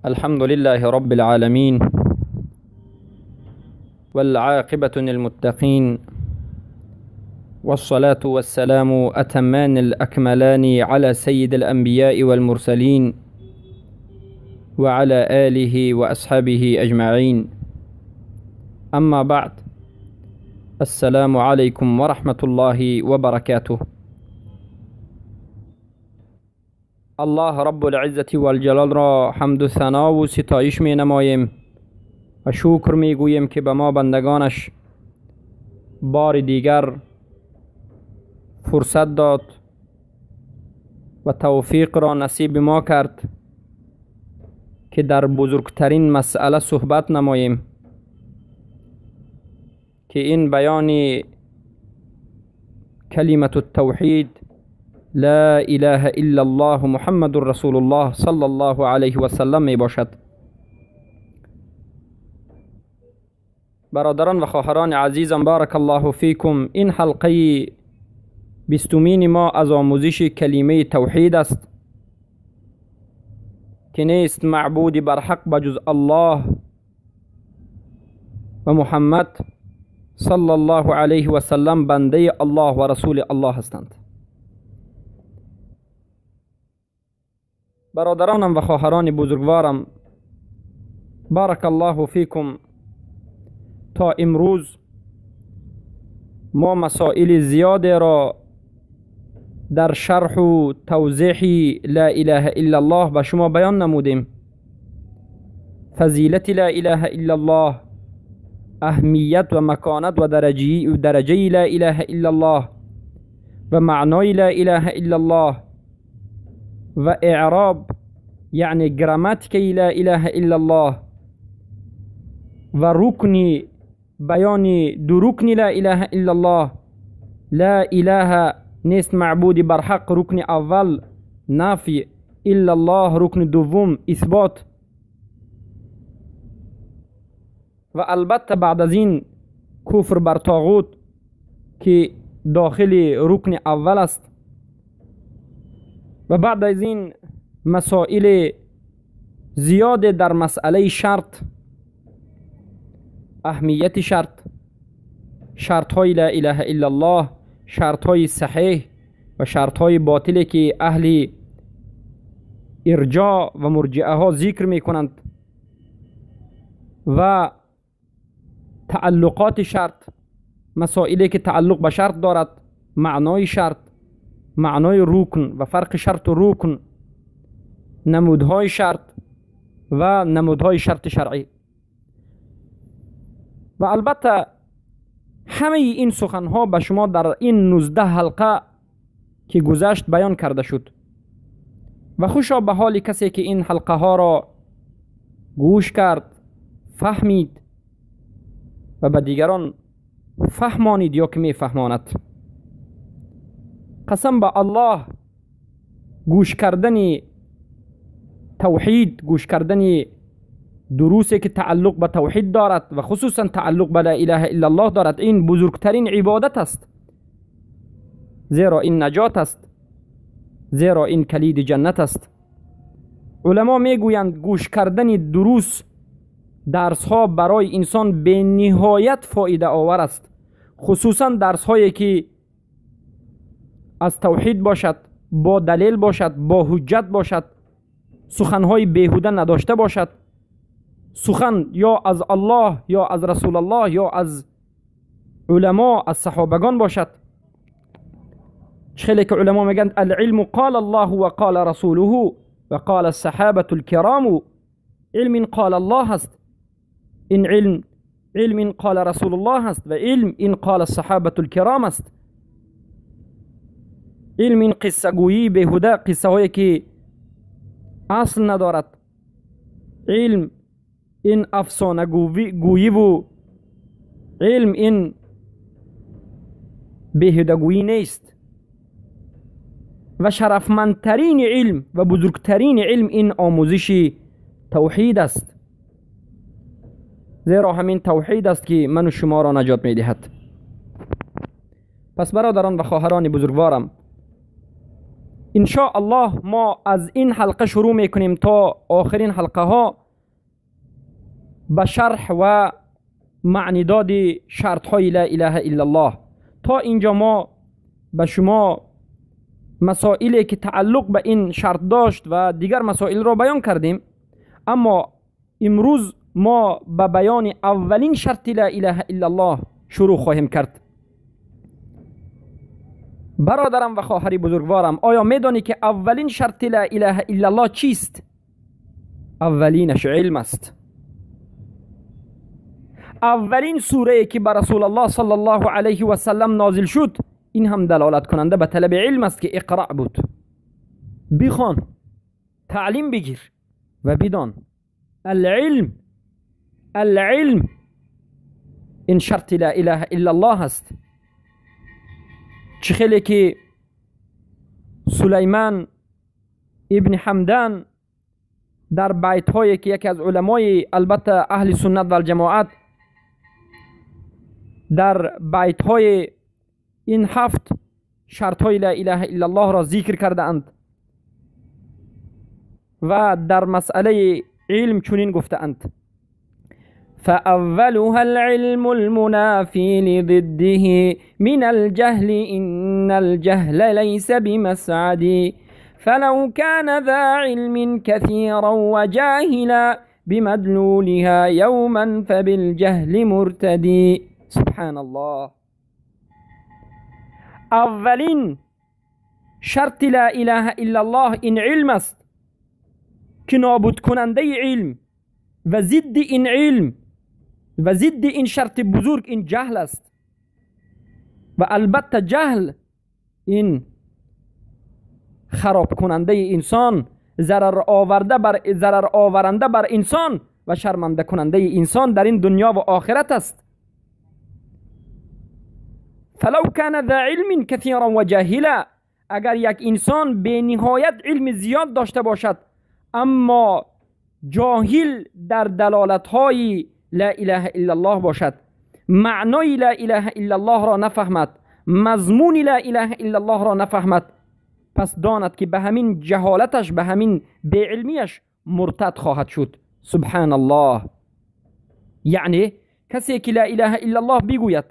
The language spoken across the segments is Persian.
الحمد لله رب العالمين، والعاقبة للمتقين، والصلاة والسلام أتمان الأكملان على سيد الأنبياء والمرسلين وعلى آله وأصحابه أجمعين. أما بعد، السلام عليكم ورحمة الله وبركاته. الله رب العزة والجلال را حمد و ثنا و ستایش می نماییم و شکر می گوییم که به ما بندگانش بار دیگر فرصت داد و توفیق را نصیب ما کرد که در بزرگترین مسئله صحبت نماییم که این بیان کلمة التوحید لا اله الا الله محمد رسول الله صلی الله علیه و سلم می باشد. برادران و خواهران عزیزم، بارک الله فیکم، این حلقه 20 ما از آموزش کلمه توحید است که نیست معبود بر حق بجز الله و محمد صلی الله علیه و سلم بنده الله و رسول الله هستند. برادرانم و خواهران بزرگوارم، بارک الله فیکم، تا امروز ما مسائل زیاد را در شرح و توضیح لا اله الا الله به شما بیان نمودیم. فضیلت لا اله الا الله، اهمیت و مکانت و درجه لا اله الا الله و معنای لا اله الا الله و اعراب یعنی گراماتیک لا اله الا الله و رکن بیان دو رکن لا اله الا الله. لا اله نیست معبود بر حق، رکن اول نفی، الا الله رکن دوم اثبات. و البته بعد از این کفر بر طاغوت که داخل رکن اول است. و بعد از این مسائل زیاد در مسئله شرط، اهمیت شرط های لا اله الا الله، شرط های صحیح و شرط های باطلی که اهل ارجاء و مرجئه ها ذکر می کنند و تعلقات شرط، مسائلی که تعلق به شرط دارد، معنای شرط، معنای رکن و فرق شرط و رکن، نمودهای شرط و نمودهای شرط شرعی. و البته همه این سخنها به شما در این 19 حلقه که گذشت بیان کرده شد و خوشا به حال کسی که این حلقه ها را گوش کرد، فهمید و به دیگران فهمانید یا که می فهماند. قسم به الله، گوش کردن توحید، گوش کردن دروسی که تعلق به توحید دارد و خصوصا تعلق به لا اله الا الله دارد، این بزرگترین عبادت است، زیرا این نجات است، زیرا این کلید جنت است. علما میگویند گوش کردن درس ها برای انسان به نهایت فایده آور است، خصوصا درس هایی که از توحید باشد، با دلیل باشد، با حجت باشد، سخنهای بیهوده نداشته باشد، سخن یا از الله یا از رسول الله یا از علما، از صحابگان باشد. خیلی که علما میگن العلم قال الله و قال رسوله و قال الصحابه الكرام. علم این قال الله است، این علم این قال رسول الله است و علم این قال الصحابه الكرام است. علم این قصه گویی بیهوده، قصه هایی که اصل ندارد. علم این افسانه گویی و علم این بیهوده گویی نیست. و شرفمندترین علم و بزرگترین علم این آموزش توحید است، زیرا همین توحید است که من و شما را نجات می دهد. پس برادران و خواهران بزرگوارم، ان شاء الله ما از این حلقه شروع میکنیم تا آخرین حلقه ها به شرح و معنی داد شرط های لا اله الا الله. تا اینجا ما به شما مسائلی که تعلق به این شرط داشت و دیگر مسائل را بیان کردیم، اما امروز ما به بیان اولین شرط لا اله الا الله شروع خواهیم کرد. برادرم و خواهر بزرگوارم، آیا میدانی که اولین شرط لا اله الا الله چیست؟ اولینش علم است. اولین سوره که بر رسول الله صلی الله علیه و سلم نازل شد، این هم دلالت کننده به طلب علم است که اقرأ بود. بخوان، تعلیم بگیر و بدان. العلم این شرط لا اله الا الله است. چه خیلی که سلیمان ابن حمدان در بیت هایی که یکی از علمای البته اهل سنت و الجماعت در بیت های این 7 شرط های لا اله الا الله را ذکر کرده اند و در مسئله علم چنین گفته اند: فأولها العلم المنافي لضده من الجهل إن الجهل ليس بمسعد فلو كان ذا علم كثيرا وجاهلا بمدلولها يوما فبالجهل مرتدي. سبحان الله. اولین شرط لا اله الا الله این علم است که نابود کننده علم و ضد این علم و ضد این شرط بزرگ این جهل است. و البته جهل این خراب کننده انسان، ضرر آورنده بر انسان و شرمنده کننده انسان در این دنیا و آخرت است. فلو كان ذا علم كثيرا و جاهلا، اگر یک انسان به نهایت علم زیاد داشته باشد اما جاهل در دلالت های لا اله الا الله باشد، معنای لا اله الا الله را نفهمد، مضمون لا اله الا الله را نفهمد، پس داند که به همین جهالتش، به همین بیعلمیش مرتد خواهد شد. سبحان الله. یعنی کسی که لا اله الا الله بگوید،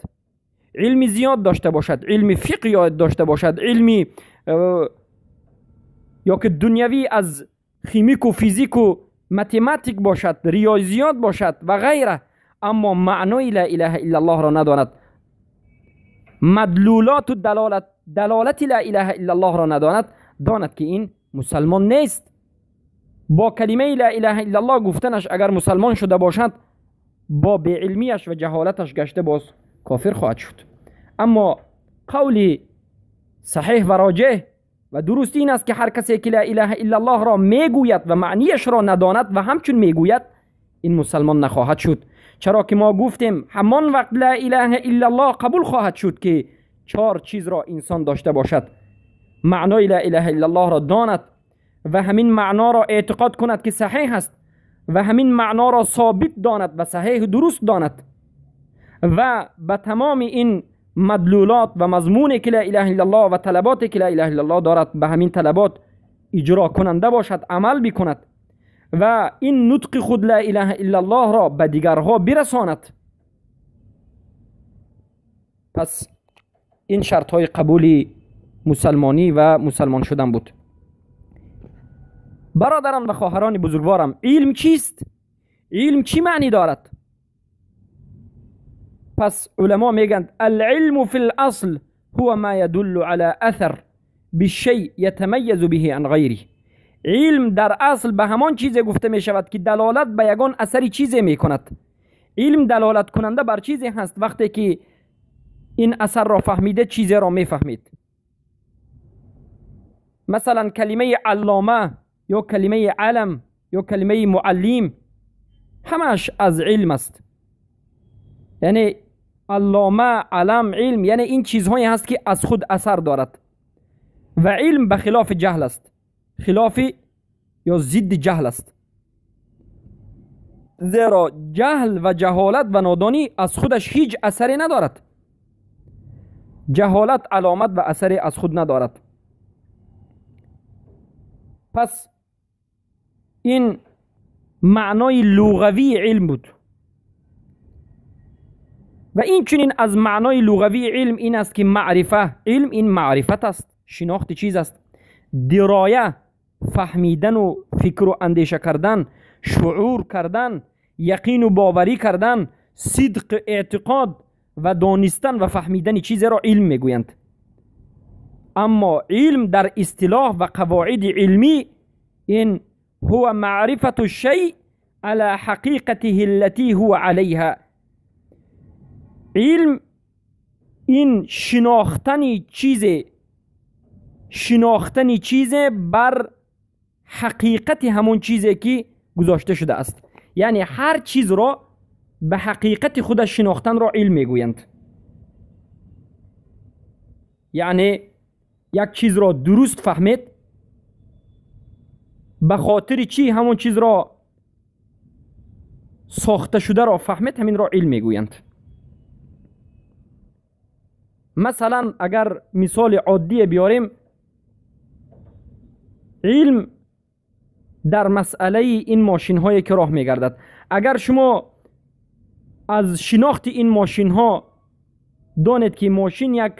علم زیاد داشته باشد، علم فقه یاد داشته باشد، علمی یا که دنیوی از خیمیک و فیزیک و متماتیک باشد، ریاضیات باشد و غیره، اما معنای لا اله الا الله را نداند، مدلولات و دلالت لا اله الا الله را نداند، داند که این مسلمان نیست. با کلمه لا اله الا الله گفتنش اگر مسلمان شده باشد، با بیعلمیش و جهالتش گشته باز کافر خواهد شد. اما قولی صحیح و راجح و درست این است که هر کسی که لا اله الا الله را میگوید و معنیش را نداند و همچون میگوید، این مسلمان نخواهد شد. چرا که ما گفتیم همان وقت لا اله الا الله قبول خواهد شد که 4 چیز را انسان داشته باشد: معنای لا اله الا الله را داند و همین معنا را اعتقاد کند که صحیح است و همین معنا را ثابت داند و صحیح درست داند و به تمام این مدلولات و مضمون که لا اله الا الله و طلبات که لا اله الا الله دارد، به همین طلبات اجرا کننده باشد، عمل بکند و این نطق خود لا اله الا الله را به دیگرها برساند. پس این شرط های قبول مسلمانی و مسلمان شدن بود. برادران و خواهران بزرگوارم، علم چیست؟ علم چی معنی دارد؟ پس علما میگند العلم فی الاصل هو ما يدل على اثر بالشيء يتميز به عن غیره. علم در اصل به همان چیزی گفته می شود که دلالت به یگان اثری چیزی می کند. علم دلالت کننده بر چیزی هست وقتی که این اثر را فهمیده چیزی را می فهمید. مثلا کلمه علامه یا کلمه علم یا کلمه معلم همش از علم است. یعنی علامه، علم، علم، یعنی این چیزهایی هست که از خود اثر دارد و علم به خلاف جهل است، خلاف یا ضد جهل است. زیرا جهل و جهالت و نادانی از خودش هیچ اثری ندارد. جهالت علامت و اثری از خود ندارد. پس این معنای لغوی علم بود و این چنین از معنای لغوی علم این است که معرفه، علم این معرفت است، شناخت چیز است. درایه فهمیدن و فکر و اندیشه کردن، شعور کردن، یقین و باوری کردن، صدق اعتقاد و دانستن و فهمیدن چیز را علم میگویند. اما علم در اصطلاح و قواعد علمی این هو معرفت الشیء على حقیقته التي هو علیها. علم این شناختن چیز بر حقیقت همون چیزی که گذاشته شده است. یعنی هر چیز را به حقیقت خودش شناختن را علم میگویند. یعنی یک چیز را درست فهمید، به خاطر چی همون چیز را ساخته شده را فهمید، همین را علم میگویند. مثلا اگر مثال عادی بیاریم، علم در مسئله این ماشین هایی که راه میگردد، اگر شما از شناخت این ماشین ها دانید که ماشین یک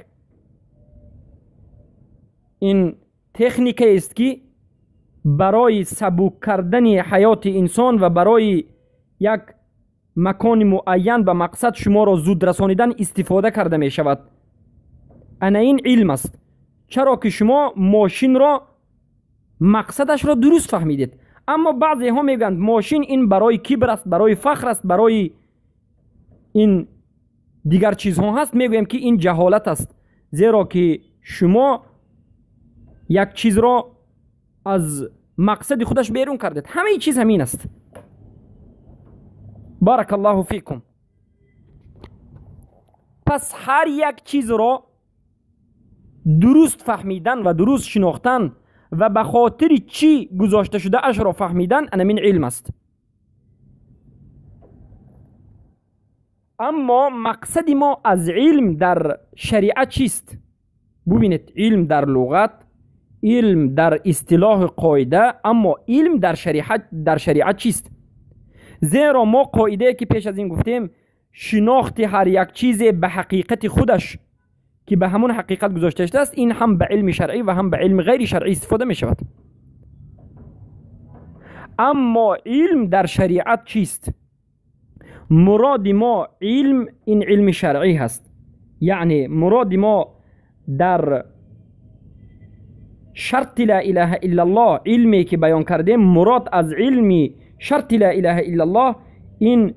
این تکنیک است که برای سبک کردن حیات انسان و برای یک مکان معین به مقصد شما را زود رسانیدن استفاده کرده می شود، انا این علم است. چرا که شما ماشین را مقصدش را درست فهمیدید. اما بعضی ها میگویند ماشین این برای کبر است، برای فخر است، برای این دیگر چیزها هست. میگویم که این جهالت است، زیرا که شما یک چیز را از مقصد خودش بیرون کردید. همه چیز همین است. بارک الله فیکم. پس هر یک چیز را درست فهمیدن و درست شناختن و به خاطر چی گذاشته شده اش را فهمیدن، انا من علم است. اما مقصد ما از علم در شریعت چیست؟ ببینید، علم در لغت، علم در اصطلاح قاعده، اما علم در شریعت چیست؟ زیرا ما قاعده که پیش از این گفتیم، شناخت هر یک چیز به حقیقت خودش که به همون حقیقت گذاشته شده است، این هم به علم شرعی و هم به علم غیر شرعی استفاده می شود. اما علم در شریعت چیست؟ مراد ما علم این علم شرعی هست. یعنی مراد ما در شرط لا اله الا الله، علمی که بیان کردیم، مراد از علمی شرط لا اله الا الله این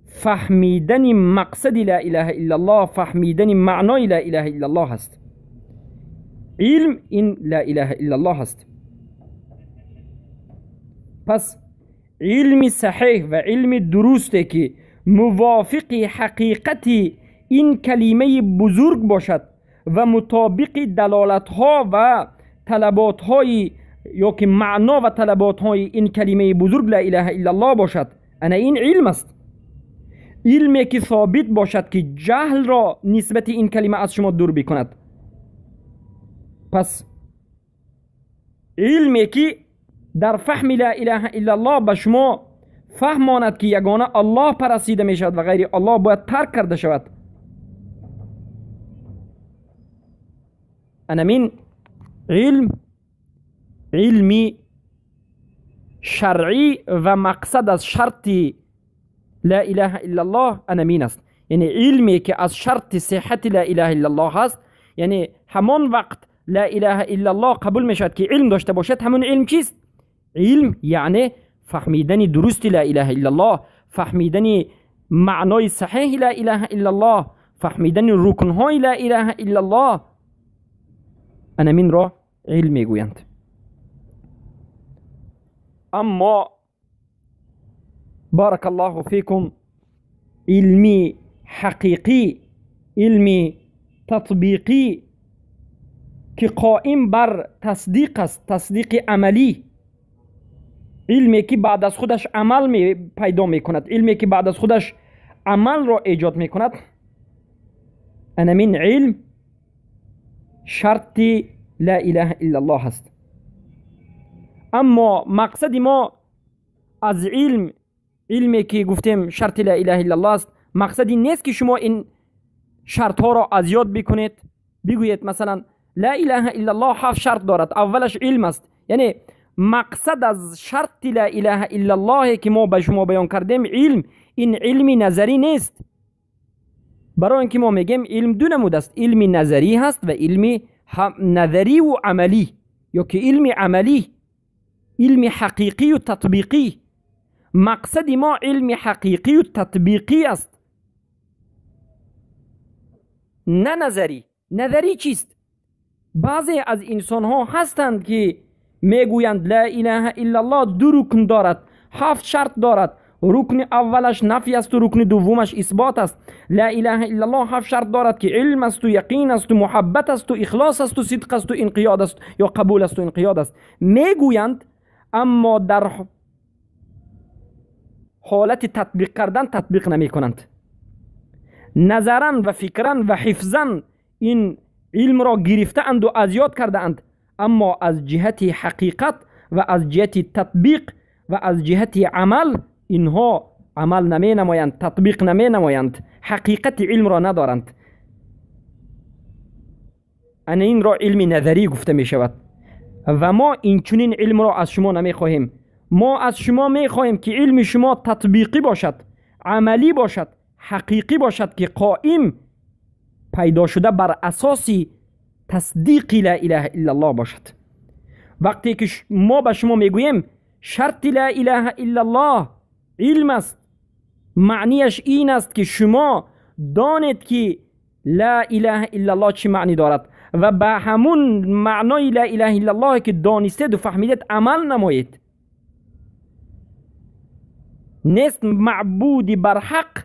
فهمیدن مقصد لا اله الا الله، فهمیدن معنای لا اله الا الله هست. علم این لا اله الا الله هست. پس علم صحیح و علم درسته که موافق حقیقت این کلمه بزرگ باشد و مطابق دلالت ها و طلبات های یا که معنا و طلبات های این کلمه بزرگ لا اله الا الله باشد، انا این علم است. علمی که ثابت باشد که جهل را نسبت این کلمه از شما دور بکند. پس علمی که در فهم لا اله الا الله به شما فهماند که یگانه الله پرستیده می شود و غیر الله باید ترک کرده شود، انا من علمی شرعی و مقصد از شرط لا اله الا الله انا من است. یعنی علمی که از شرط صحت لا اله الا الله هست، یعنی همان وقت لا اله الا الله قبول می شود که علم داشته باشد. همون علم چیست؟ علم یعنی فهمیدن درست لا اله الا الله، فهمیدن معنای صحیح لا اله الا الله، فهمیدن رکنهای لا اله الا الله، انا من را علم میگویند. اما بارک الله فیکم، علمی حقیقی، علمی تطبیقی که قائم بر تصدیق است، تصدیق عملی، علمی که بعد از خودش عمل پیدا می کند، علمی که بعد از خودش عمل را ایجاد می کند، انا من علم شرط لا اله الا الله هست. اما مقصد ما از علمی که گفتیم شرط لا اله الا الله است، مقصدی نیست که شما این شرط ها را از یاد بکنید. بگویید مثلا لا اله الا الله 7 شرط دارد، اولش علم است. یعنی مقصد از شرط لا اله الا الله که ما به شما بیان کردیم علم، این علمی نظری نیست. برای اینکه ما میگیم علم دو نمود است، علمی نظری هست و علمی نظری و عملی، یا که علم عملی، علم حقیقی و تطبیقی. مقصد ما علم حقیقی و تطبیقی است، نه نظری. نظری چیست؟ بعضی از انسان ها هستند که میگویند لا اله الا الله 2 رکن دارد، 7 شرط دارد. رکن اولش نفی است و رکن دومش اثبات است. لا اله الا الله 7 شرط دارد که علم است و یقین است و محبت است و اخلاص است و صدق است و انقیاد است، یا قبول است و انقیاد است میگویند، اما در حالت تطبیق کردن تطبیق نمی کنند. نظرا و فکرا و حفظا این علم را گرفته اند و از یاد کرده اند، اما از جهت حقیقت و از جهت تطبیق و از جهت عمل اینها عمل نمی نمایند، تطبیق نمی نمایند، حقیقت علم را ندارند. این را علم نظری گفته می شود و ما این چنین علم را از شما نمی خواهیم. ما از شما می خواهیم که علم شما تطبیقی باشد، عملی باشد، حقیقی باشد، که قائم پیدا شده بر اساس تصدیق لا اله الا الله باشد. وقتی که ما به شما میگوییم شرط لا اله الا الله علم است، معنیش این است که شما دانید که لا اله الا الله چی معنی دارد و به همون معنای لا اله الا الله که دانستید و فهمیدید عمل نمایید. نیست معبودی بر حق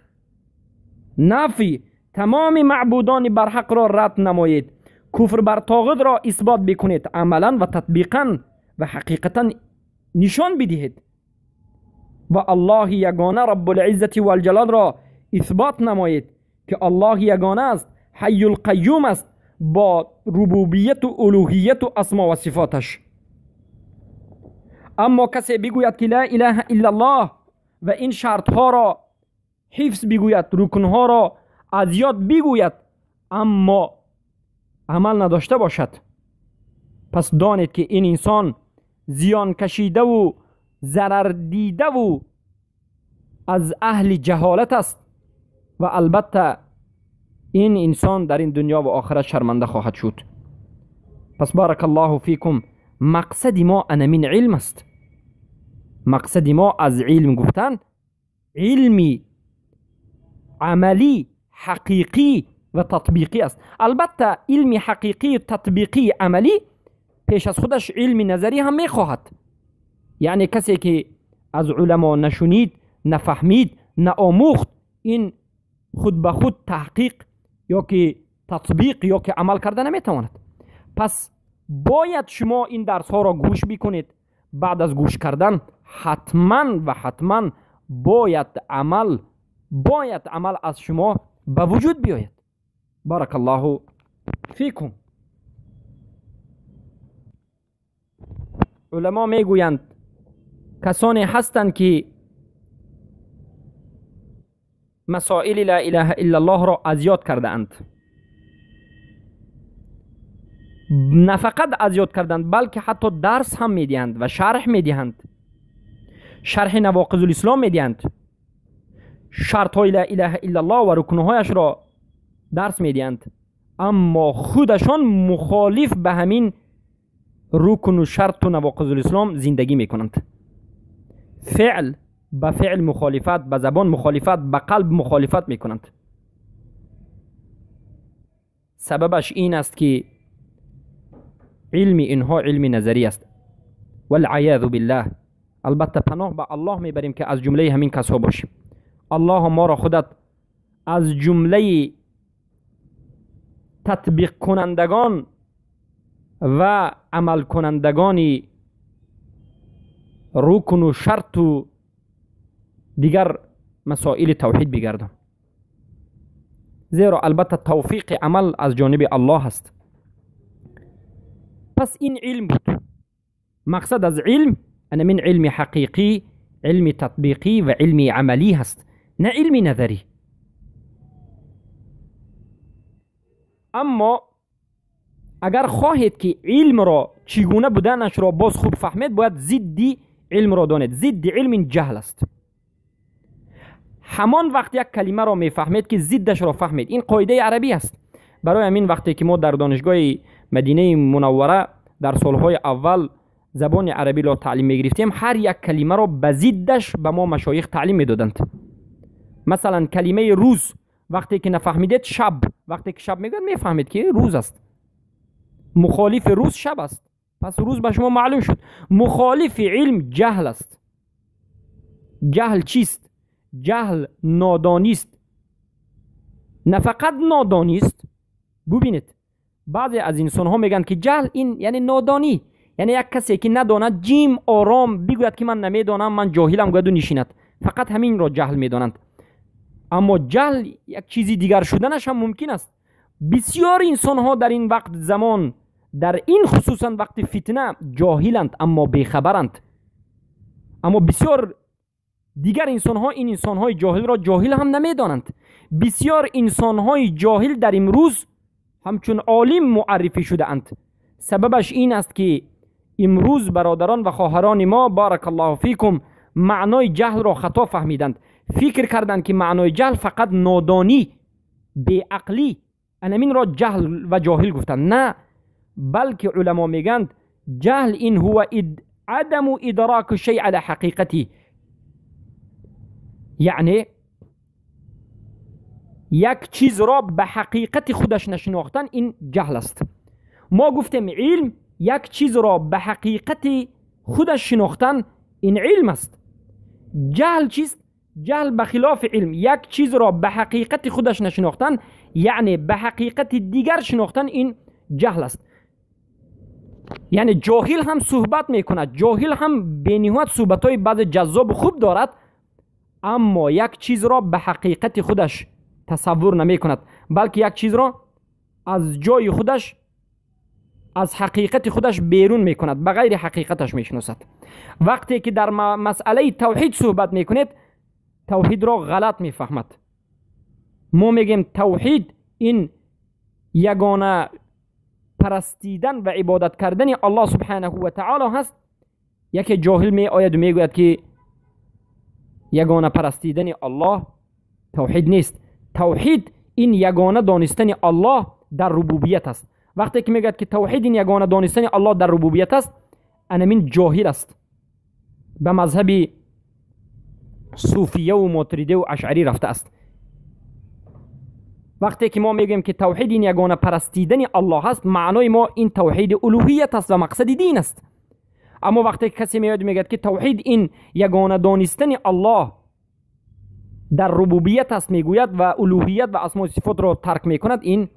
نفی، تمام معبودان بر حق را رد نمایید، کفر بر طاغوت را اثبات بکنید، عملا و تطبیقا و حقیقتا نشان بدهید و الله یگانه رب العزت و الجلال را اثبات نمایید که الله یگانه است، حی القیوم است، با ربوبیت و الوهیت و اسما و صفاتش. اما کسی بگوید که لا اله الا الله و این شرط ها را حفظ بگوید، رکن ها را از یاد بگوید، اما عمل نداشته باشد، پس دانید که این انسان زیان کشیده و ضرر دیده و از اهل جهالت است و البته این انسان در این دنیا و آخرت شرمنده خواهد شد. پس بارک الله فیکم، مقصد ما من علم است. مقصد ما از علم گفتن علمی عملی حقیقی و تطبیقی است. البته علم حقیقی تطبیقی عملی پیش از خودش علم نظری هم میخواهد. یعنی کسی که از علما نشنید، نفهمید، نآموخت، این خود به خود تحقیق یا که تطبیق یا که عمل کرده نمیتواند. پس باید شما این درس ها را گوش بکنید. بعد از گوش کردن حتما باید عمل از شما به وجود بیاید. بارک الله فیکم. علما میگویند کسانی هستند که مسائل لا اله الا الله را از یاد کرده اند، نه فقط از یاد کردند بلکه حتی درس هم میدهند و شرح میدهند، شرح نواقض الاسلام میدهند، شرط های لا اله الا الله و رکنهایش را درس میدهند، اما خودشان مخالف به همین رکن و شرط و نواقض الاسلام زندگی میکنند. فعل به فعل مخالفت، به زبان مخالفت، به قلب مخالفت میکنند. سببش این است که علم اینها علم نظری است. والعیاذ بالله. البته پناه به الله میبریم که از جمله همین کسا باشیم. الله ما را خودت از جمله تطبیق کنندگان و عمل کنندگان رکن و شرط و دیگر مسائل توحید بگردم، زیرا البته توفیق عمل از جانب الله است. پس این علم بود مقصد از علم انا من علم حقیقی، علم تطبیقی و علم عملی هست، نه علم نظری. اما اگر خواهید که علم را چگونه بودنش را باز خوب فهمید، باید ضد علم را دانید. ضد علم جهل است. همان وقت یک کلمه را میفهمید که ضدش را فهمید. این قاعده عربی است. برای همین وقتی که ما در دانشگاه مدینه منوره در سالهای اول زبان عربی را تعلیم میگرفتیم، هر یک کلمه را به ضدش به ما مشایخ تعلیم میدادند. مثلا کلمه روز وقتی که نفهمیدید شب، وقتی که شب میگوید میفهمید که روز است. مخالف روز شب است، پس روز به شما معلوم شد. مخالف علم جهل است. جهل چیست؟ جهل نادانی است. نه فقط نادانی است، ببینید بعضی از انسان ها میگن که جهل این یعنی نادانی، یعنی یک کسی که نداند جیم آرام بگوید که من نمیدانم، من جاهلم گوید و نشیند. فقط همین را جهل میدانند. اما جهل یک چیزی دیگر شدنش هم ممکن است. بسیار انسان ها در این وقت زمان، در این خصوصا وقت فتنه، جاهلند اما بیخبرند. اما بسیار دیگر انسان ها این انسان های جاهل را جاهل هم نمیدانند. بسیار انسان های جاهل در امروز همچون عالم معرفی شده اند. سببش این است که امروز برادران و خواهران ما بارک الله فیکم معنای جهل را خطا فهمیدند. فکر کردند که معنای جهل فقط نادانی، بیعقلی، انمین را جهل و جاهل گفتند. نه، بلکه علما میگند جهل این هو عدم ادراک شیء علی حقیقتی، یعنی یک چیز را به حقیقت خودش نشناختن، این جهل است. ما گفتیم علم یک چیز را به حقیقت خودش شناختن، این علم است. جهل چیست؟ جهل بخلاف علم، یک چیز را به حقیقت خودش نشناختن، یعنی به حقیقت دیگر شناختن، این جهل است. یعنی جاهل هم صحبت میکند، جاهل هم بینهایت صحبت های بعض جذاب خوب دارد، اما یک چیز را به حقیقت خودش تصور نمی کند، بلکه یک چیز را از جای خودش، از حقیقت خودش بیرون می کند، به غیر حقیقتش می شناسد. وقتی که در مسئله توحید صحبت می کنید، توحید را غلط می فهمد. ما میگیم توحید این یگانه پرستیدن و عبادت کردن الله سبحانه و تعالی هست. یکی جاهل می آید و می گوید که یگانه پرستیدن الله توحید نیست. توحید این یگانه دانستن الله در ربوبیت است. وقتی که میگه که توحید این یگانه دانستن الله در ربوبیت است، انمین جاهل است، به مذهب صوفیه و ماتریده و اشعری رفته است. وقتی که ما میگیم که توحید این یگانه پرستیدن الله است، معنای ما این توحید الوهیت است و مقصد دین است. اما وقتی کسی میاد میگه که توحید این یگانه دانستن الله در ربوبیت است میگوید و الوهیت و اسماء و صفات را ترک میکند، این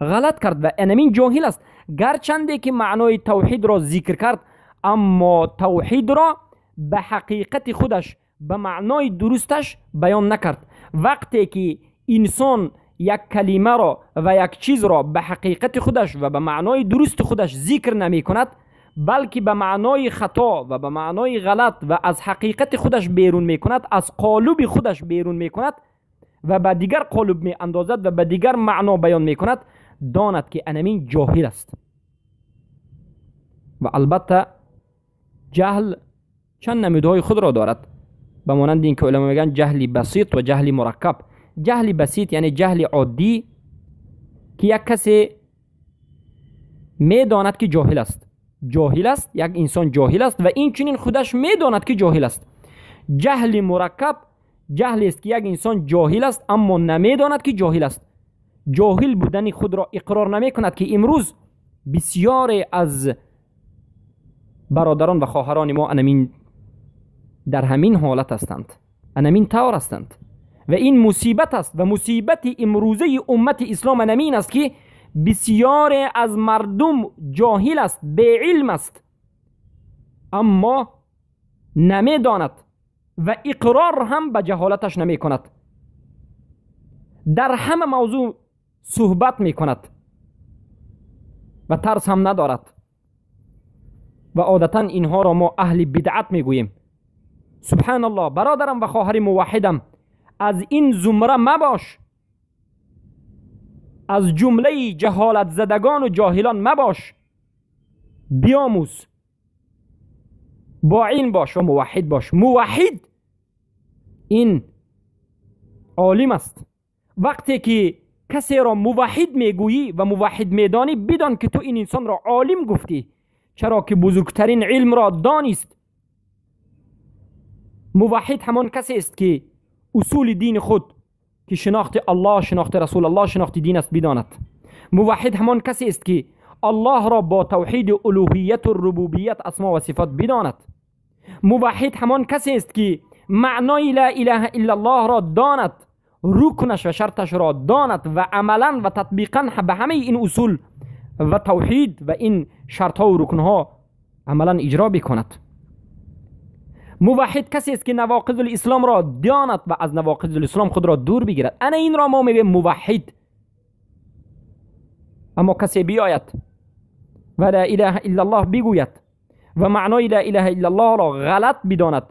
غلط کرد و انمین جاهل است. گرچنده که معنای توحید را ذکر کرد، اما توحید را به حقیقت خودش، به معنای درستش بیان نکرد. وقتی که انسان یک کلمه را و یک چیز را به حقیقت خودش و به معنای درست خودش ذکر نمی کند، بلکه به معنای خطا و به معنای غلط و از حقیقت خودش بیرون می کند، از قالب خودش بیرون می کند و به دیگر قالب می اندازد و به دیگر معنا بیان می کند، داند که انمین جاهل است. و البته جهل چند نمودهای خود را دارد، به مانند این که علما میگن جهل بسیط و جهل مرکب. جهل بسیط یعنی جهل عادی که یک کسی میداند که جاهل است، جاهل است، یک انسان جاهل است و این چنین خودش میداند که جاهل است. جهل مرکب جهل است که یک انسان جاهل است اما نمیداند که جاهل است. جاهل بودن خود را اقرار نمی کند، که امروز بسیار از برادران و خواهران ما انمین در همین حالت هستند، انمین طور هستند و این مصیبت است و مصیبت امروزه امت اسلام انمین است که بسیار از مردم جاهل است، به علم است، اما نمی داند و اقرار هم به جهالتش نمی کند. در همه موضوع صحبت می کند و ترس هم ندارد. و عادتا اینها را ما اهل بدعت میگوییم. سبحان الله. برادرم و خواهر موحدم، از این زمره مباش، از جمله جهالت زدگان و جاهلان مباش. بیاموز، با علم باش و موحد باش. موحد این عالم است. وقتی که کسی را موحد میگویی و موحد میدانی، بدان که تو این انسان را عالم گفتی، چرا که بزرگترین علم را دانست. موحد همان کسی است که اصول دین خود که شناخت الله، شناخت رسول الله، شناخت دین است بداند. موحد همان کسی است که الله را با توحید الوهیت و ربوبیت اسما و صفات بداند. موحد همان کسی است که معنای لا اله الا الله را داند، رکنش و شرطش را داند و عملا و تطبیقا به همه این اصول و توحید و این شرط ها و رکن ها عملا اجرا بکند. موحد کسی است که نواقض الاسلام را داند و از نواقض الاسلام خود را دور بگیرد. انا این را ما میگیم موحد. اما کسی بیاید و لا اله الا الله بگوید و معنای لا اله الا الله را غلط بداند،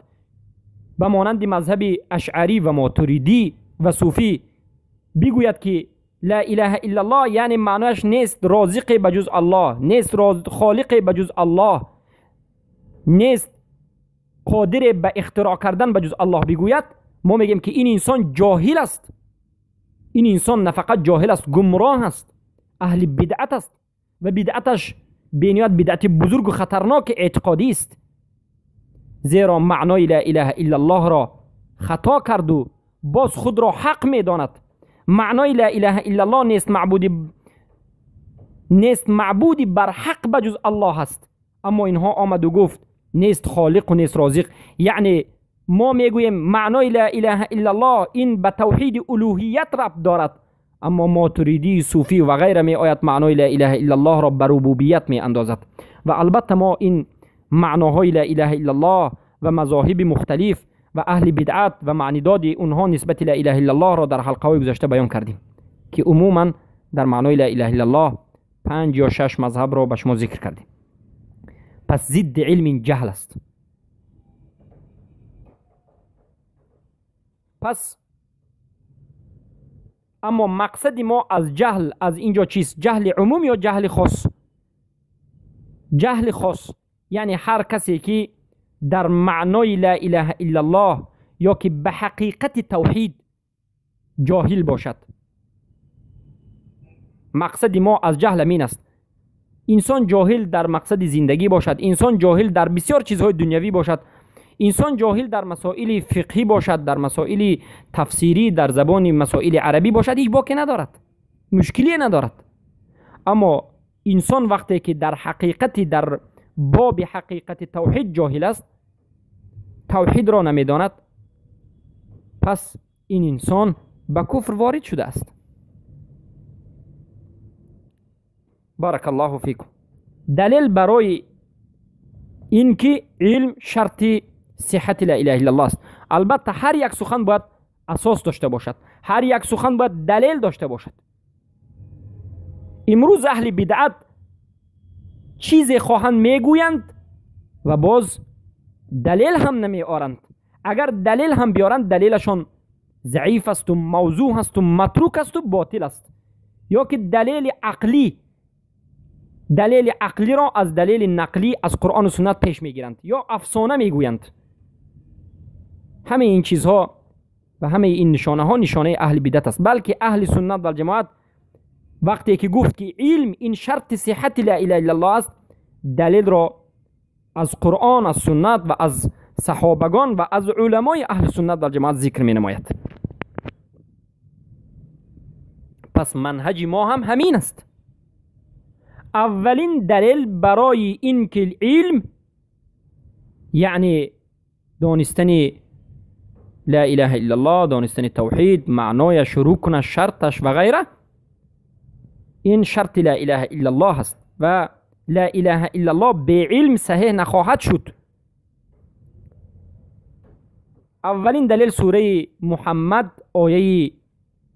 به مانند مذهب اشعری و ماتریدی و صوفی بگوید که لا اله الا الله یعنی معنیش نیست رازق بجز الله، نیست خالق بجز الله، نیست قادر به اختراع کردن بجز الله بگوید، ما میگیم که این انسان جاهل است. این انسان نه فقط جاهل است، گمراه است، اهل بدعت است و بدعتش بنیاد بدعت بزرگ و خطرناک اعتقادی است. زیرا معنای لا اله الا الله را خطا کرد و باز خود را حق میداند. معنای لا اله الا الله نیست معبودی بر حق بجز الله است. اما اینها آمد و گفت نیست خالق و نیست رازق. یعنی ما میگوییم معنای لا اله الا الله این به توحید الوهیت ربط دارد، اما ماتریدی، صوفی و غیره می آید معنای لا اله الا الله را به ربوبیت می اندازد. و البته ما این معناهای لا اله الا الله و مذاهب مختلف و اهل بدعت و معنیداد اونها نسبت لا اله الا الله را در حلقه‌های گذشته بیان کردیم که عموما در معنای لا اله الا الله 5 یا 6 مذهب را به شما ذکر کردیم. پس ضد علم جهل است. پس اما مقصد ما از جهل از اینجا چیست؟ جهل عموم یا جهل خاص؟ جهل خاص یعنی هر کسی که در معنای لا اله الا الله یا که به حقیقت توحید جاهل باشد. مقصد ما از جهل امین است. انسان جاهل در مقصد زندگی باشد، انسان جاهل در بسیار چیزهای دنیوی باشد، انسان جاهل در مسائل فقهی باشد، در مسائل تفسیری، در زبان مسائل عربی باشد، هیچ باکی ندارد، مشکلی ندارد. اما انسان وقتی که در حقیقت در باب حقیقت توحید جاهل است، توحید را نمیداند، پس این انسان به کفر وارد شده است. بارک الله فیکم. دلیل برای اینکه علم شرط صحت لا اله الا الله است. البته هر یک سخن باید اساس داشته باشد، هر یک سخن باید دلیل داشته باشد. امروز اهل بدعت چیزی خواهند میگویند و باز دلیل هم نمی آرند. اگر دلیل هم بیارند دلیلشان ضعیف است و موضوع است و متروک است و باطل است، یا که دلیل عقلی را از دلیل نقلی از قرآن و سنت پیش میگیرند یا افسانه میگویند. همه این چیزها و همه این نشانه ها نشانه اهل بدعت است. بلکه اهل سنت و جماعت وقتی که گفت که علم این شرط صحت لا اله الا الله است، دلیل را از قرآن، از سنت و از صحابگان و از علمای اهل سنت و جماعت ذکر می نماید. پس منهج ما هم همین است. اولین دلیل برای این که علم یعنی دانستن لا اله الا الله، دانستن توحید، معنایش، رکنش، شرطش و غیره، این شرط لا اله الا الله است و لا اله الا الله به علم صحیح نخواهد شد. اولین دلیل سوره محمد آیه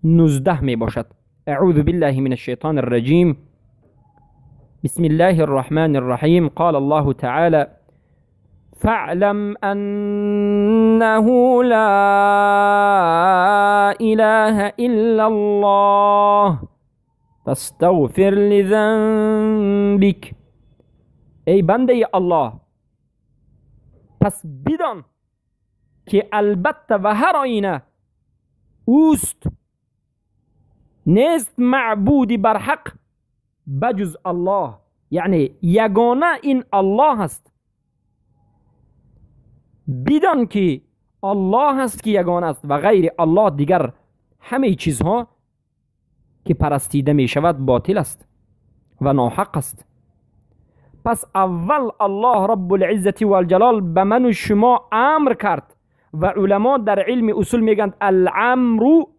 19 می باشد. اعوذ بالله من الشیطان الرجیم. بسم الله الرحمن الرحيم. قال الله تعالى: فاعلم أنه لا إله إلا الله فاستغفر لذنبك. ای بنده الله، پس بدان که البته و هر آینه اوست، نیست معبودی بر حق بجز الله، یعنی یگانه این الله است. بدان که الله است که یگانه است و غیر الله دیگر همه چیزها که پرستیده می شود باطل است و ناحق است. پس اول الله رب العزت و الجلال به من و شما امر کرد و علما در علم اصول میگند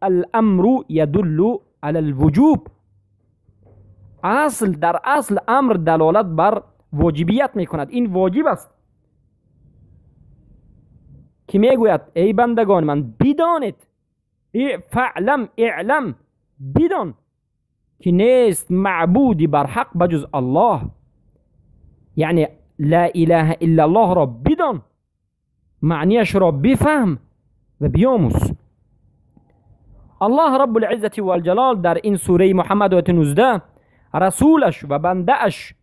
الامر یدل علی الوجوب. در اصل امر دلالت بر واجبیت میکند، این واجب است که میگوید ای بندگان من بدانید، اعلم بدان که نیست معبودی بر حق بجز الله، یعنی لا اله الا الله را بدان، معنیش را بفهم و بیاموز. الله رب العزت و الجلال در این سوره محمد آیه 19 رسولش و بندهش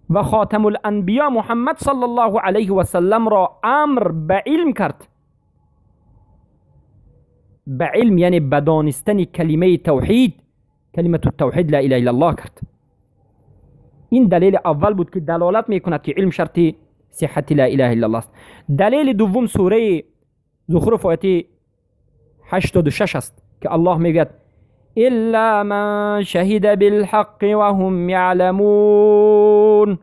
و خاتم الانبیا محمد صلی الله علیه و سلم را امر به علم کرد. به علم یعنی به دانستن کلمه توحید، کلمه التوحید لا اله الا الله کرد. این دلیل اول بود که دلالت میکند که علم شرط صحت لا اله الا الله است. دلیل دوم سوره زخرف آیه 86 است که الله میگوید الا من شهد بالحق و هم یعلمون.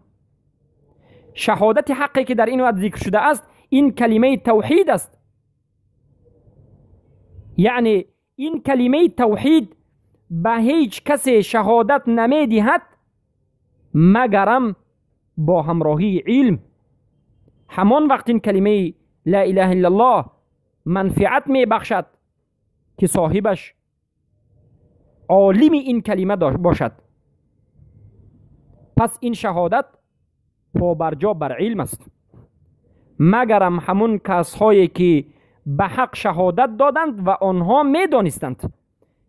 شهادت حقی که در این آیه ذکر شده است این کلمه توحید است، یعنی این کلمه توحید به هیچ کسی شهادت نمیدهد مگرم با همراهی علم. همان وقت این کلمه لا اله الا الله منفعت می بخشد که صاحبش عالم این کلمه باشد. پس این شهادت پابرجا بر علم است، مگرم همون کسایی که به حق شهادت دادند و آنها می دانستند،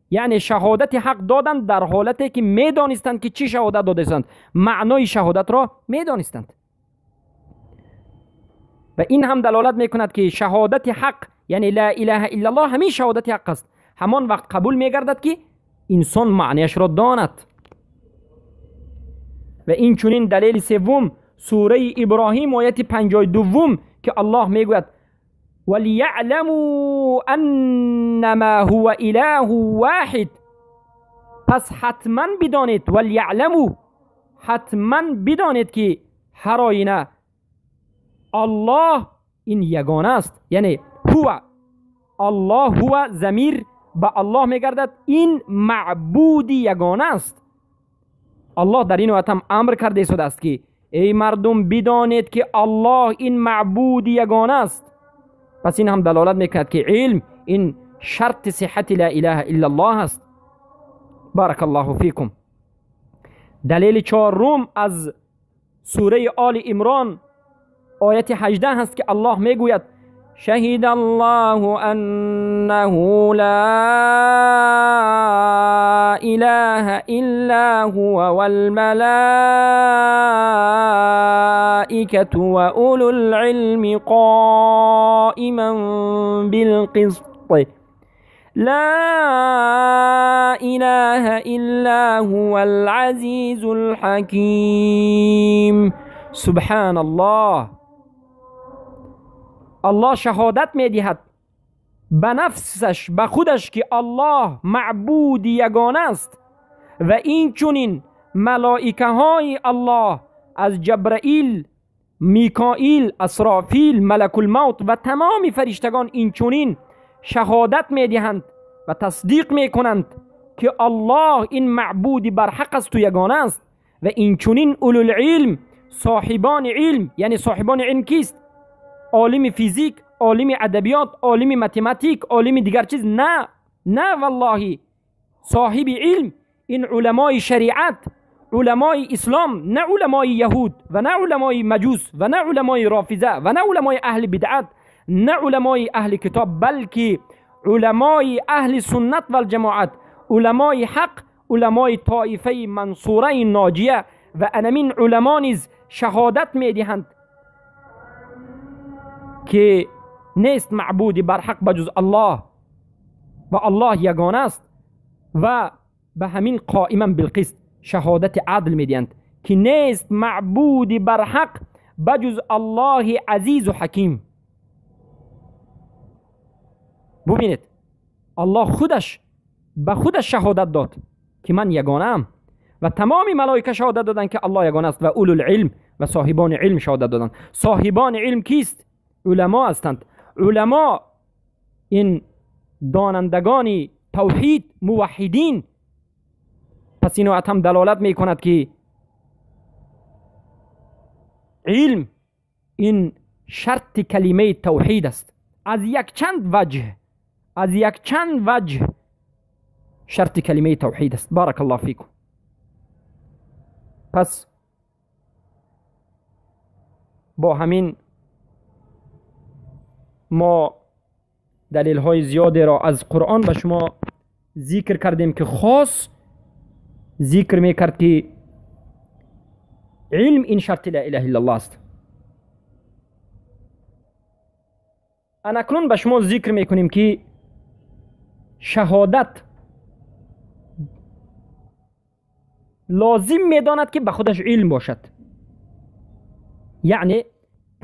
یعنی شهادت حق دادند در حالتی که می دانستند که چی شهادت دادند، معنای شهادت را می دانستند. و این هم دلالت می کند که شهادت حق یعنی لا اله الا الله همین شهادت حق است، همان وقت قبول می گردد که انسان معنیش را داند. و این چنین دلیل سوم سوره ابراهیم آیه 52 که الله می گوید وَلْيَعْلَمُوا أَنَّمَا هُوَ إِلَهُ واحد. پس حتما بدانید، وَلْيَعْلَمُوا حتما بدانید که هر آینه الله این یگانه است، یعنی هو الله، هو ضمیر به الله میگردد، این معبود یگانه است. الله در این آیه هم امر کرده شده است که ای مردم بدانید که الله این معبود یگانه است. پس این هم دلالت میکند که علم این شرط صحت لا اله الا الله است. بارک الله فیکم. دلیل چهارم از سوره آل عمران آیت 18 هست که الله میگوید شهد الله انه لا اله الا هو والملائكة واولو العلم قائما بالقسط لا اله الا هو العزيز الحكيم. سبحان الله. الله شهادت میدهد به نفسش، به خودش که الله معبود یگانه است و این چنین ملائکه های الله از جبرائیل، میکائیل، اسرافیل، ملک الموت و تمام فرشتگان این چنین شهادت میدهند و تصدیق میکنند که الله این معبود بر حق است و یگانه است. و این چنین اولو العلم، صاحبان علم، یعنی صاحبان علم کیست؟ عالم فیزیک، عالم ادبیات، عالم متماتیک، عالم دیگر چیز؟ نه والله، صاحب علم این علمای شریعت، علمای اسلام، نه علمای یهود و نه علمای مجوس و نه علمای رافضه و نه علمای اهل بدعت، نه علمای اهل کتاب، بلکه علمای اهل سنت و الجماعت، علمای حق، علمای طائفه منصوره ناجیه. و انمین علما نیز شهادت میدهند که نیست معبودی بر حق بجز الله و الله یگانه است، و به همین قائما بالقسط شهادت عدل میدهند که نیست معبودی بر حق بجز الله عزیز و حکیم. ببینید الله خودش به خودش شهادت داد که من یگانه ام و تمام ملائکه شهادت دادند که الله یگانه است و اولو العلم و صاحبان علم شهادت دادند. صاحبان علم کیست؟ علما هستند. علما این دانندگان توحید، موحدین. پس این آیت هم دلالت می کند که علم این شرط کلمه توحید است. از یک چند وجه شرط کلمه توحید است. بارک الله فیکم. پس با همین ما دلیل های زیادی را از قرآن به شما ذکر کردیم که خاص ذکر می کرد که علم این شرط لا اله الا الله است. اکنون به شما ذکر می کنیم که شهادت لازم می داند که به خودش علم باشد. یعنی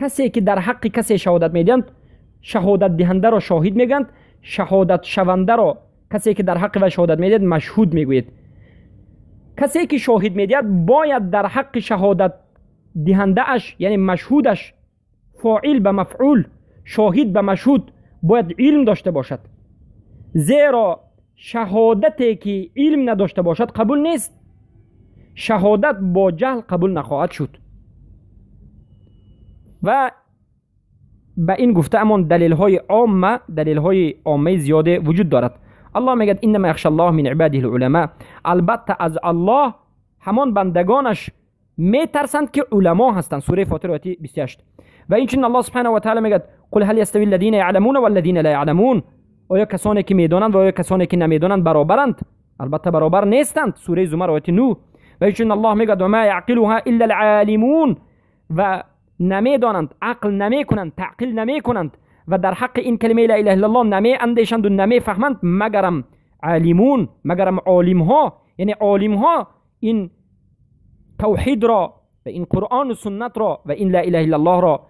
کسی که در حق کسی شهادت می دهند، شهادت دهنده را شاهد می گویند، شهادت شونده را کسی که در حق و شهادت می دهد مشهود می گوید. کسی که شاهد می دهد باید در حق شهادت دهنده اش، یعنی مشهودش، فاعل به مفعول، شاهد به مشهود، باید علم داشته باشد. زیرا شهادتی که علم نداشته باشد قبول نیست. شهادت با جهل قبول نخواهد شد. و به این گفته امان دلیل های عامه زیاده وجود دارد. الله میگه انما یخشی الله من عباده العلماء. البته از الله همان بندگانش میترسند که علما هستند. سوره فاطر آیه 28. و اینچنین الله سبحانه و تعالی میگه قل هل یستوی الذین یعلمون والذین لا یعلمون. آیا کسانی که میدانند و آیا کسانی که نمیدانند برابرند؟ البته برابر نیستند. سوره زمر آیه 9. و اینچنین الله میگه و ما یعقلها الا العالمون. و نمیدانند، عقل نمیکنند، تعقیل نمیکنند و در حق این کلمه لا اله الا الله نمی اندیشند و نمی فهمند مگرم عالمون، مگرم عالم ها. یعنی عالم ها این توحید را و این قرآن و سنت را و این لا اله الا الله را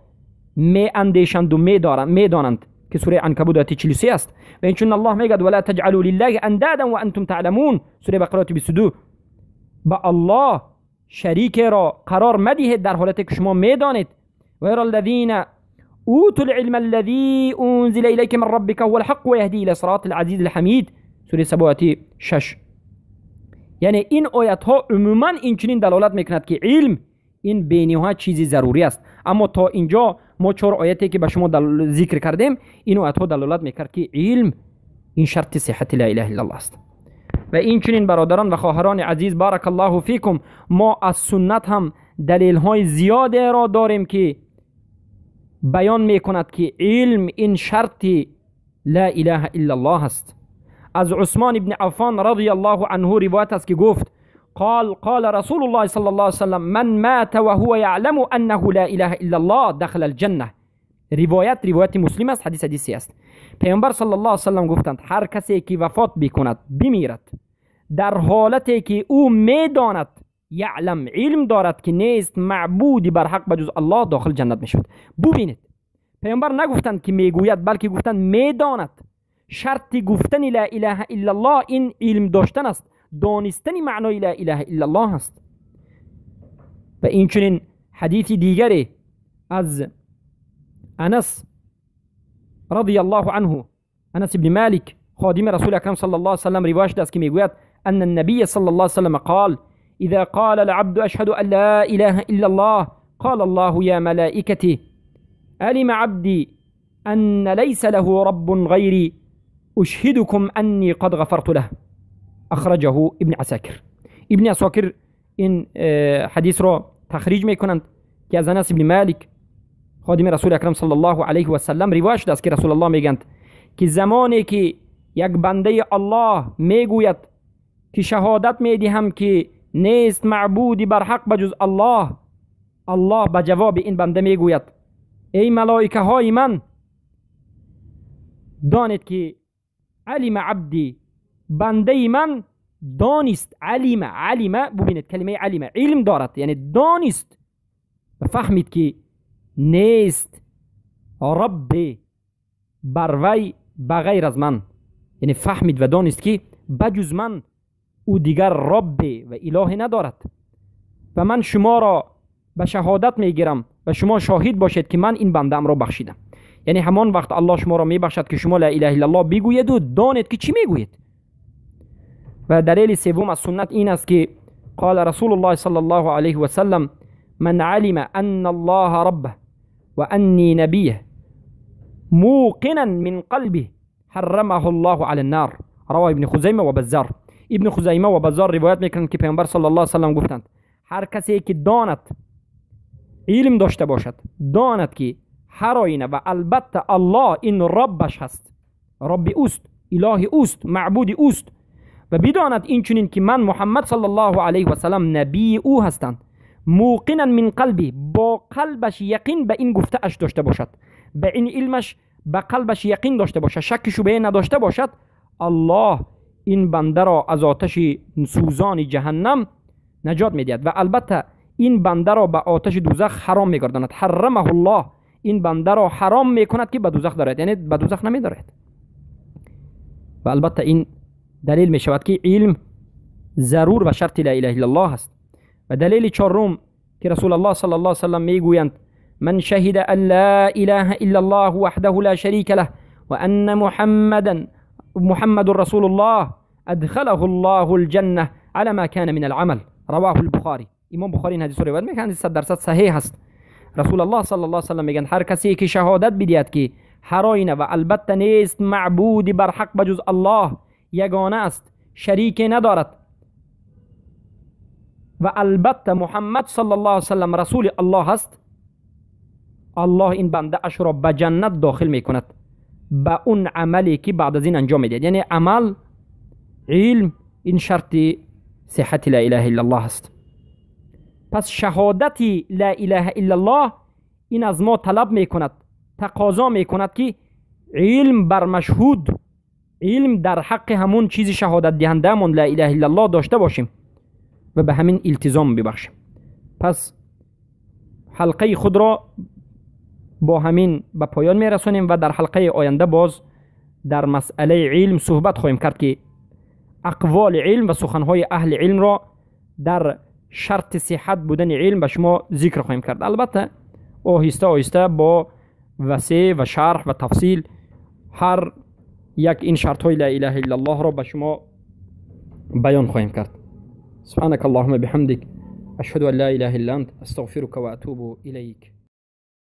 می اندیشند و میدانند که سوره عنکبوت آیه 43 است. و این چون الله میگه ولا تجعلوا لله اندادا وانتم تعلمون. سوره بقره 22. با الله شریک را قرار مدهید در حالتی که شما میدانید. و یرى الذین اوتوا العلم الذي انزل الیک من ربک هو الحق و یهدی الی صراط العزیز الحمید. سوره سبع آیه 6. یعنی این آیات ها عموما این چنین دلالت میکند که علم این بینها چیزی ضروری است. اما تا اینجا ما 4 آیاتی که به شما ذکر کردیم این آیات ها دلالت میکرد که علم این شرط صحت لا اله الا الله است. و این چنین برادران و خواهران عزیز بارک الله فیکم، ما از سنت هم دلیل های زیادی را داریم که بیان میکند که علم این شرط لا اله الا الله است. از عثمان ابن عفان رضی الله عنه روایت است که گفت قال رسول الله صلی الله علیه وسلم من مات وهو يعلم انه لا اله الا الله دخل الجنه. روایت مسلم است، حدیثی است. پیامبر صلی الله علیه وسلم گفتند هر کسی که وفات بکند، بمیرد در حالتی که او میداند، یعلم، علم دارد که نیست معبودی بر حق بجز الله، داخل جنت میشود. ببینید پیامبر نگفتند که میگوید، بلکه گفتند میداند. شرط گفتن لا اله الا الله این علم داشتن است، دانستن معنای لا اله الا الله است. و این چنین حدیث دیگری از انس رضی الله عنه، انس ابن مالک خادم رسول اکرم صلی الله علیه وسلم روایت است که میگوید ان النبي صلی الله علیه وسلم قال اذا قال العبد اشهد ان لا اله الا الله قال الله يا ملائكتي علم عبدي ان ليس له رب غيري اشهدكم اني قد غفرت له. اخرجه ابن عساکر. ابن عساکر این حدیث را تخریج میکنند که از انس بن مالک خادم رسول اکرم صلی الله علیه و سلم روایت شده است که رسول الله میگند که زمانی که یک بنده الله میگوید که شهادت میدهم که نیست معبودی بر حق بجز الله، الله به جواب این بنده میگوید ای ملائکه های من، دانید که علم عبدی، بنده من دانست، علم ببینید کلمه علم دارد، یعنی دانست و فهمید که نیست رب بر وی بغیر از من، یعنی فهمید و دانست که بجز من او دیگر رب و اله ندارد و من شما را به شهادت میگیرم و شما شاهد باشید که من این بندم را بخشیدم. یعنی همان وقت الله شما را میبخشد که شما لا اله الا الله بگویید و دانید که چی میگویید. و دلیل سوم از سنت این است که قال رسول الله صلی الله علیه و سلم من علم ان الله ربه و انی نبیه موقنا من قلبه حرمه الله علی النار. رواه ابن خزیمه و بزار. ابن خزیمه و بزار روایت میکنند که پیامبر صلی الله علیه و سلم گفتند هر کسی که داند، علم داشته باشد، داند که هر آینه و البته الله این ربش هست، رب اوست، اله اوست، معبود اوست، و بداند این چنین که من محمد صلی الله علیه و سلم نبی او هستند، موقنا من قلبی، با قلبش یقین به این گفته اش داشته باشد، به این علمش به قلبش یقین داشته باشد، شک شبهه نداشته باشد، الله این بنده را از آتش سوزان جهنم نجات میدهد و البته این بنده را به آتش دوزخ حرام میگرداند. حرمه الله، این بنده را حرام میکند که به دوزخ دارد، یعنی به دوزخ نمیدارد. و البته این دلیل می شود که علم ضرور و شرط لا اله الا الله است. و دلیل چهارم که رسول الله صلی الله علیه و سلم میگویند من شهد ان لا اله الا الله وحده لا شریک له و ان محمد رسول الله ادخله الله الجنه على ما كان من العمل. رواه البخاری. امام بخاری این حدیث رو روایت میکنه، 100% صحیح است. رسول الله صلی الله علیه و سلم میگن هر کسی که شهادت بدهد که هر آینه و البته نیست معبودی بر حق بجز الله، یگانه است، شریک ندارد، و البته محمد صلی الله علیه و سلم رسول الله است، الله این بنده اش را به جنت داخل میکند به اون عملی که بعد از این انجام میدهد. یعنی عمل، علم، این شرط صحت لا اله الا الله است. پس شهادت لا اله الا الله این از ما طلب میکند، تقاضا میکند که علم بر مشهود، علم در حق همون چیز شهادت دهنده من لا اله الا الله داشته باشیم و به همین التزام ببخشیم. پس حلقه خود را با همین به پایان میرسونیم و در حلقه آینده باز در مسئله علم صحبت خواهیم کرد که اقوال علم و سخنهای اهل علم را در شرط صحت بودن علم به شما ذکر خواهیم کرد. البته آهسته آهسته با وسع و شرح و تفصیل هر یک این شرط های لا اله الا الله را به شما بیان خواهیم کرد. سبحانك اللهم بحمدك اشهد ان لا اله الا انت استغفرك واتوب اليك.